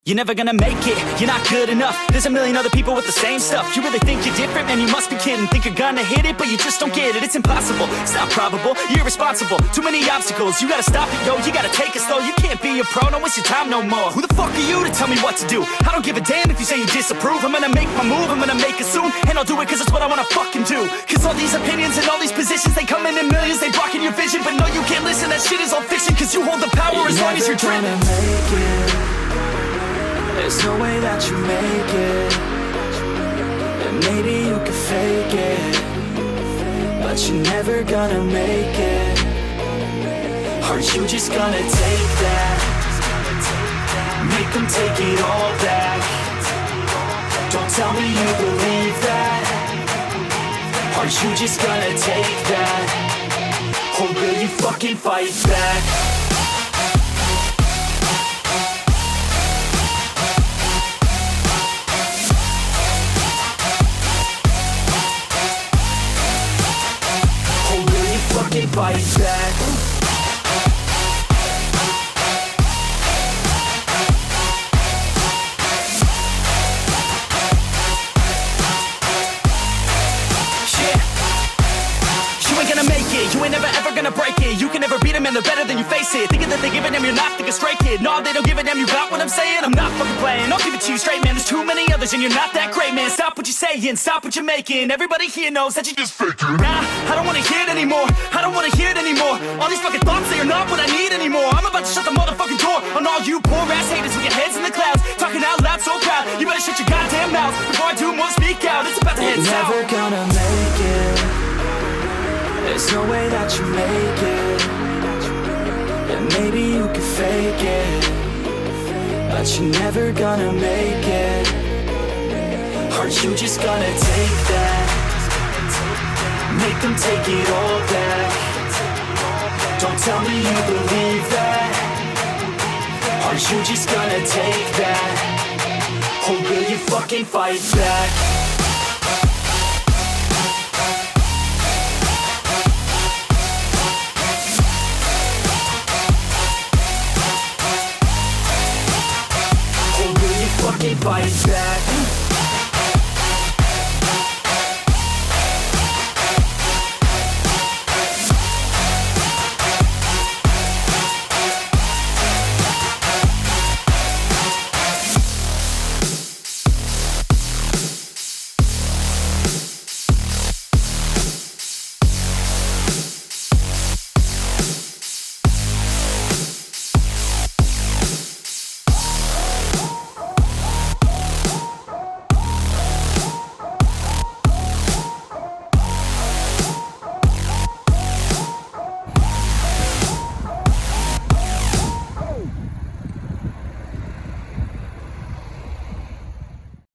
You're never gonna make it, you're not good enough. There's a million other people with the same stuff. You really think you're different? Man, you must be kidding. Think you're gonna hit it, but you just don't get it. It's impossible, it's not probable, you're irresponsible. Too many obstacles, you gotta stop it, yo. You gotta take it slow, you can't be a pro. Don't waste your time no more. Who the fuck are you to tell me what to do? I don't give a damn if you say you disapprove. I'm gonna make my move, I'm gonna make it soon. And I'll do it cause it's what I wanna fucking do. Cause all these opinions and all these positions, they come in millions, they blocking your vision. But no, you can't listen, that shit is all fiction. Cause you hold the power as long as you're dreaming. There's no way that you make it. And maybe you can fake it, but you're never gonna make it. Aren't you just gonna take that? Make them take it all back. Don't tell me you believe that. Aren't you just gonna take that? Or will you fucking fight back? Fight back. You ain't gonna make it, you ain't never ever gonna break it. You can never beat them and they're better than you face it. Thinking that they give a damn, you're not thinking straight, kid. No, they don't give a damn, you got what I'm saying? I'm not fucking playing, I'll give it to you straight, man. There's too many others and you're not that great, man. Stop what you're saying, stop what you're making. Everybody here knows that you just faking. Nah, I don't wanna hear it anymore, I don't wanna hear it anymore. All these fucking thoughts, they are not what I need anymore. I'm about to shut the motherfucking door on all you poor ass haters with your heads in the clouds, talking out loud so proud. You better shut your goddamn mouth before I do more, speak out. It's about to head south. You're never gonna make it. There's no way that you make it. And maybe you can fake it, but you're never gonna make it. Aren't you just gonna take that? Make them take it all back. Don't tell me you believe that. Aren't you just gonna take that? Or will you fucking fight back?